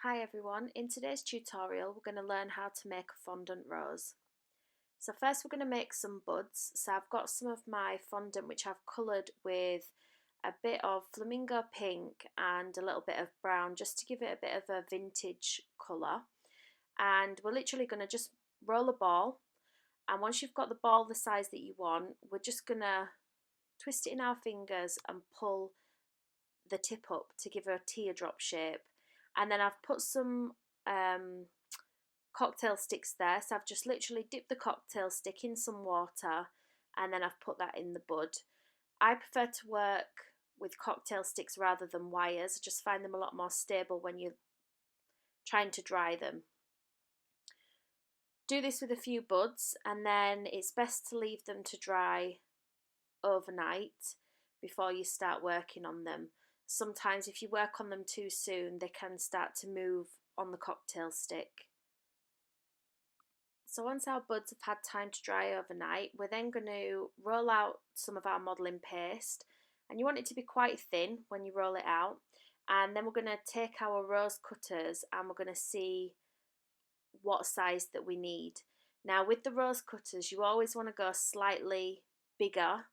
Hi everyone, in today's tutorial we're going to learn how to make a fondant rose. So first we're going to make some buds. So I've got some of my fondant which I've coloured with a bit of flamingo pink and a little bit of brown just to give it a bit of a vintage colour. And we're literally going to just roll a ball, and once you've got the ball the size that you want, we're just going to twist it in our fingers and pull the tip up to give her a teardrop shape. And then I've put some cocktail sticks there, so I've just literally dipped the cocktail stick in some water and then I've put that in the bud. I prefer to work with cocktail sticks rather than wires. I just find them a lot more stable when you're trying to dry them. Do this with a few buds, and then it's best to leave them to dry overnight before you start working on them. Sometimes if you work on them too soon, they can start to move on the cocktail stick. So once our buds have had time to dry overnight, we're then going to roll out some of our modelling paste, and you want it to be quite thin when you roll it out. And then we're going to take our rose cutters and we're going to see what size that we need. Now with the rose cutters, you always want to go slightly bigger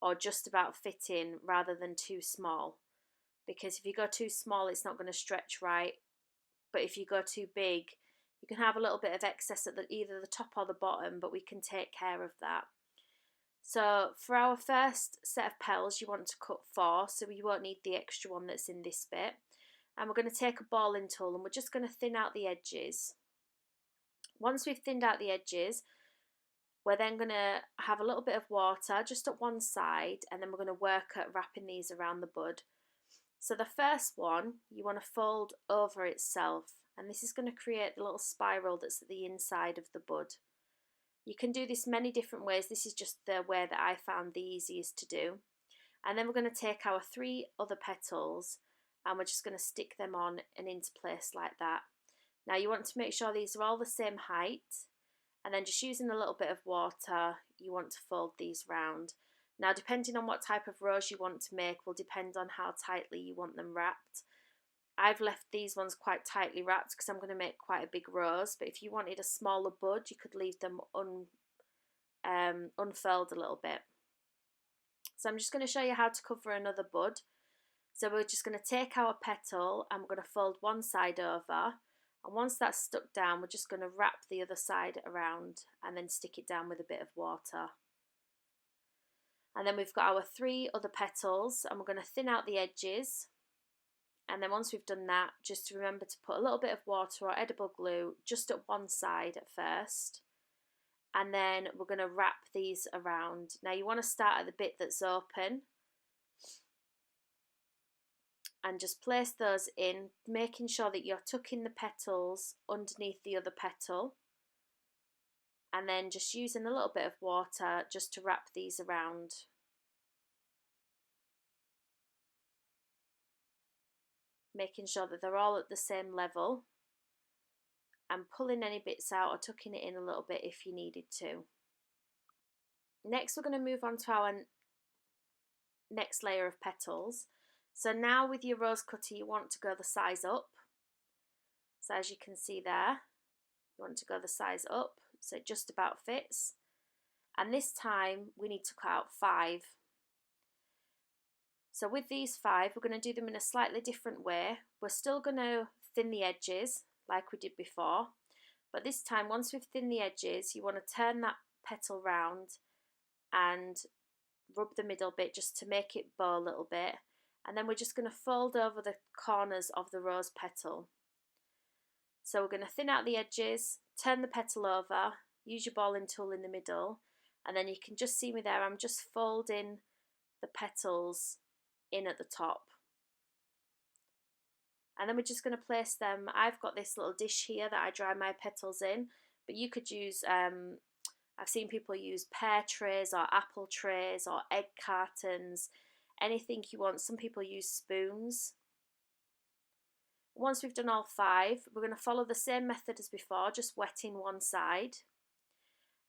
or just about fitting rather than too small, because if you go too small it's not going to stretch right, but if you go too big you can have a little bit of excess at either the top or the bottom, but we can take care of that. So for our first set of petals you want to cut 4, so you won't need the extra one that's in this bit. And we're going to take a balling tool and we're just going to thin out the edges. Once we've thinned out the edges, we're then going to have a little bit of water just at one side, and then we're going to work at wrapping these around the bud. So the first one you want to fold over itself, and this is going to create the little spiral that's at the inside of the bud. You can do this many different ways. This is just the way that I found the easiest to do. And then we're going to take our 3 other petals and we're just going to stick them on and into place like that. Now you want to make sure these are all the same height, and then just using a little bit of water you want to fold these round. Now depending on what type of rose you want to make will depend on how tightly you want them wrapped. I've left these ones quite tightly wrapped because I'm going to make quite a big rose, but if you wanted a smaller bud you could leave them unfurled a little bit. So I'm just going to show you how to cover another bud. So we're just going to take our petal and we're going to fold one side over, and once that's stuck down we're just going to wrap the other side around and then stick it down with a bit of water. And then we've got our 3 other petals and we're going to thin out the edges. And then once we've done that, just remember to put a little bit of water or edible glue just at one side at first. And then we're going to wrap these around. Now you want to start at the bit that's open and just place those in, making sure that you're tucking the petals underneath the other petal. And then just using a little bit of water just to wrap these around. Making sure that they're all at the same level and pulling any bits out or tucking it in a little bit if you needed to. Next we're going to move on to our next layer of petals. So now with your rose cutter you want to go the size up. So as you can see there, you want to go the size up so it just about fits. And this time we need to cut out 5. So with these 5 we're going to do them in a slightly different way. We're still going to thin the edges like we did before, but this time once we've thinned the edges you want to turn that petal round and rub the middle bit just to make it bow a little bit, and then we're just going to fold over the corners of the rose petal. So we're going to thin out the edges, turn the petal over, use your balling tool in the middle, and then you can just see me there, I'm just folding the petals in at the top. And then we're just going to place them. I've got this little dish here that I dry my petals in, but you could use, I've seen people use pear trays or apple trays or egg cartons, anything you want. Some people use spoons. Once we've done all 5, we're going to follow the same method as before, just wetting one side.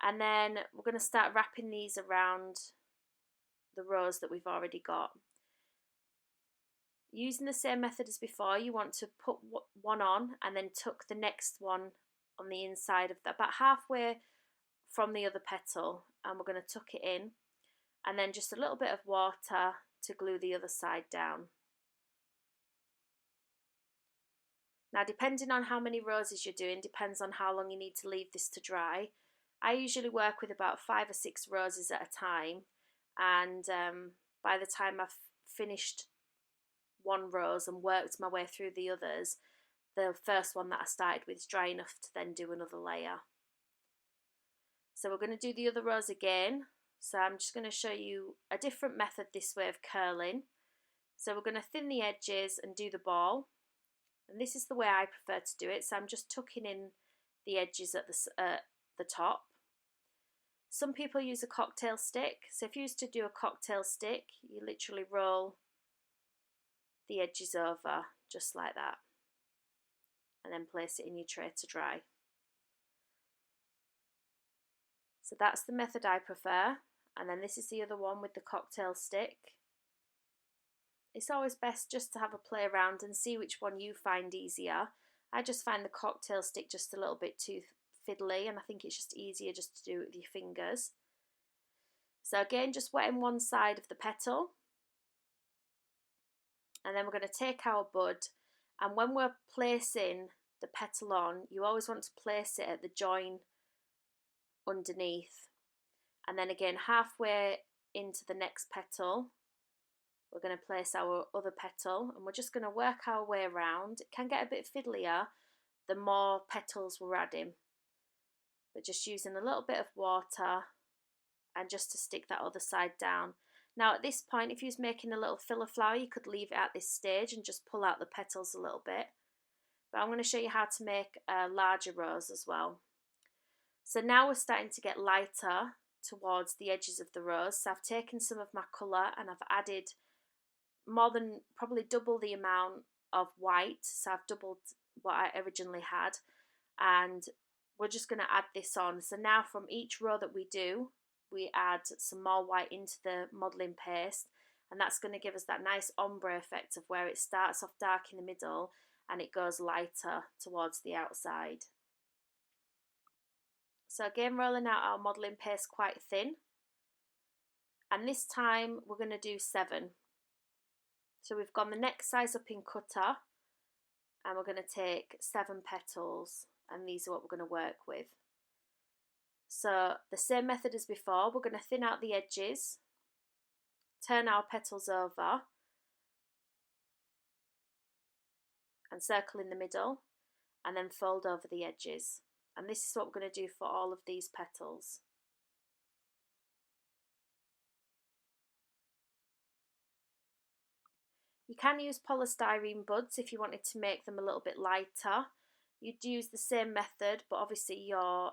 And then we're going to start wrapping these around the rose that we've already got. Using the same method as before, you want to put one on and then tuck the next one on the inside of that, about halfway from the other petal, and we're going to tuck it in, and then just a little bit of water to glue the other side down. Now, depending on how many roses you're doing, depends on how long you need to leave this to dry. I usually work with about 5 or 6 roses at a time, and by the time I've finished one rose and worked my way through the others, the first one that I started with is dry enough to then do another layer. So we're going to do the other rose again. So I'm just going to show you a different method this way of curling. So we're going to thin the edges and do the ball. And this is the way I prefer to do it. So I'm just tucking in the edges at the top. Some people use a cocktail stick. So if you used to do a cocktail stick, you literally roll the edges over just like that, and then place it in your tray to dry. So that's the method I prefer, and then this is the other one with the cocktail stick. It's always best just to have a play around and see which one you find easier. I just find the cocktail stick just a little bit too fiddly, and I think it's just easier just to do it with your fingers. So again, just wetting one side of the petal, and then we're going to take our bud, and when we're placing the petal on, you always want to place it at the join underneath, and then again halfway into the next petal we're going to place our other petal, and we're just going to work our way around. It can get a bit fiddlier the more petals we're adding, but just using a little bit of water and just to stick that other side down. Now at this point, if you was making a little filler flower, you could leave it at this stage and just pull out the petals a little bit. But I'm going to show you how to make a larger rose as well. So now we're starting to get lighter towards the edges of the rose. So I've taken some of my colour and I've added more than probably double the amount of white. So I've doubled what I originally had, and we're just going to add this on. So now from each row that we do, we add some more white into the modelling paste, and that's going to give us that nice ombre effect of where it starts off dark in the middle and it goes lighter towards the outside. So again, rolling out our modelling paste quite thin, and this time we're going to do 7. So we've gone the next size up in cutter, and we're going to take 7 petals, and these are what we're going to work with. So the same method as before, we're going to thin out the edges, turn our petals over and circle in the middle, and then fold over the edges. And this is what we're going to do for all of these petals. You can use polystyrene buds if you wanted to make them a little bit lighter. You'd use the same method, but obviously your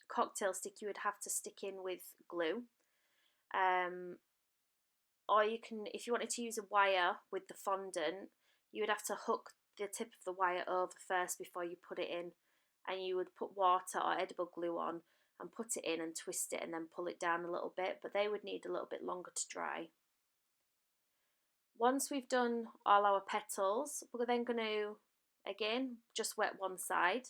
cocktail stick you would have to stick in with glue. Or you can, if you wanted to use a wire with the fondant, you would have to hook the tip of the wire over first before you put it in, and you would put water or edible glue on and put it in and twist it and then pull it down a little bit, but they would need a little bit longer to dry. Once we've done all our petals, we're then going to, again, just wet one side.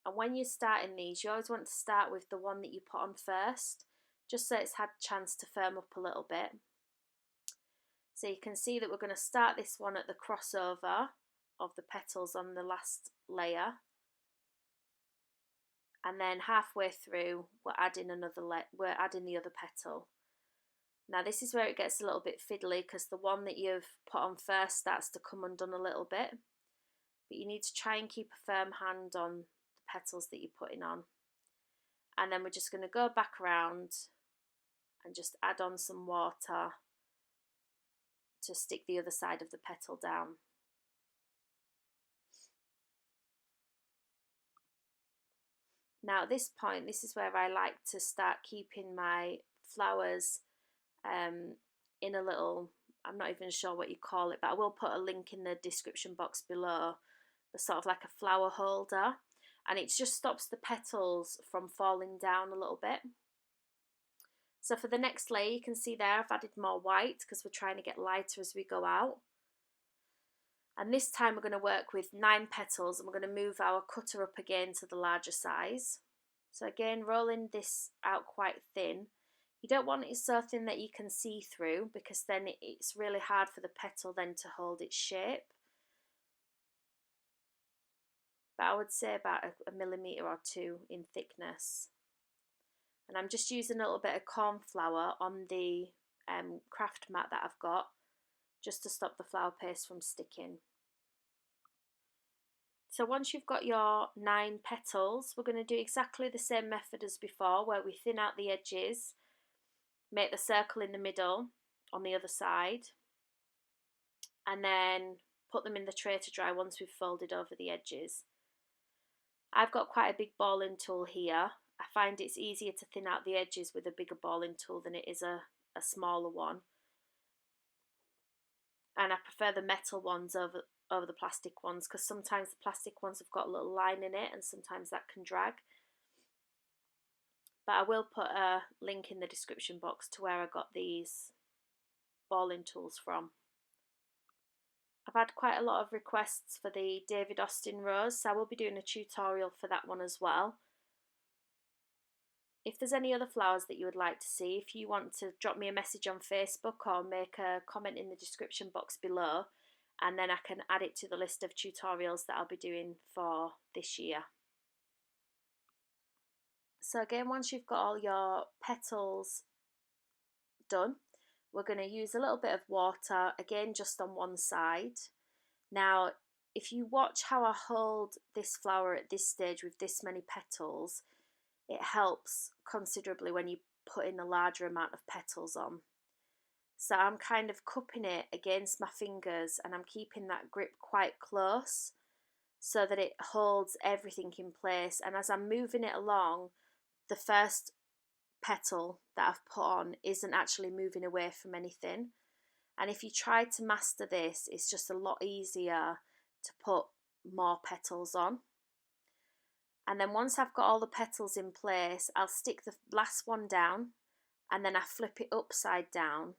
And when you're starting these, you always want to start with the one that you put on first, just so it's had a chance to firm up a little bit. So you can see that we're going to start this one at the crossover of the petals on the last layer. And then halfway through, we're adding the other petal. Now this is where it gets a little bit fiddly, because the one that you've put on first starts to come undone a little bit. But you need to try and keep a firm hand on the petals that you're putting on. And then we're just going to go back around and just add on some water to stick the other side of the petal down. Now at this point, this is where I like to start keeping my flowers in a little, I'm not even sure what you call it, but I will put a link in the description box below, but sort of like a flower holder, and it just stops the petals from falling down a little bit. So for the next layer, you can see there I've added more white because we're trying to get lighter as we go out. And this time we're going to work with 9 petals, and we're going to move our cutter up again to the larger size. So again, rolling this out quite thin. You don't want it so thin that you can see through, because then it's really hard for the petal then to hold its shape. But I would say about a millimetre or 2 in thickness. And I'm just using a little bit of corn flour on the craft mat that I've got, just to stop the flour paste from sticking. So once you've got your 9 petals, we're going to do exactly the same method as before, where we thin out the edges, make the circle in the middle on the other side, and then put them in the tray to dry once we've folded over the edges. I've got quite a big balling tool here. I find it's easier to thin out the edges with a bigger balling tool than it is a smaller one. And I prefer the metal ones over the plastic ones, because sometimes the plastic ones have got a little line in it and sometimes that can drag. But I will put a link in the description box to where I got these balling tools from. I've had quite a lot of requests for the David Austin rose, so I will be doing a tutorial for that one as well. If there's any other flowers that you would like to see, if you want to drop me a message on Facebook or make a comment in the description box below, and then I can add it to the list of tutorials that I'll be doing for this year. So again, once you've got all your petals done, we're going to use a little bit of water, again just on one side. Now, if you watch how I hold this flower at this stage with this many petals, it helps considerably when you put in a larger amount of petals on. So I'm kind of cupping it against my fingers, and I'm keeping that grip quite close so that it holds everything in place. And as I'm moving it along, the first petal that I've put on isn't actually moving away from anything. And if you try to master this, it's just a lot easier to put more petals on. And then once I've got all the petals in place, I'll stick the last one down, and then I flip it upside down,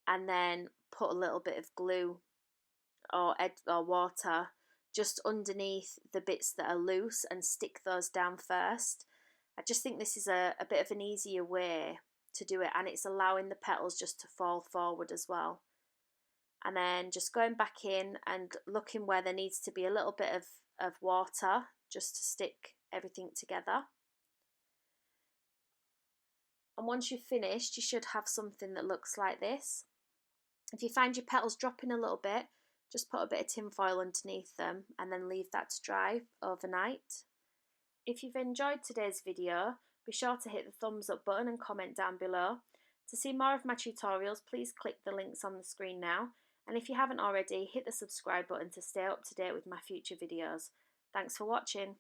and then put a little bit of glue or water just underneath the bits that are loose and stick those down first. I just think this is a bit of an easier way to do it, and it's allowing the petals just to fall forward as well. And then just going back in and looking where there needs to be a little bit of water just to stick everything together. And once you've finished, you should have something that looks like this. If you find your petals dropping a little bit, just put a bit of tin foil underneath them and then leave that to dry overnight. If you've enjoyed today's video, be sure to hit the thumbs up button and comment down below. To see more of my tutorials, please click the links on the screen now. And if you haven't already, hit the subscribe button to stay up to date with my future videos. Thanks for watching.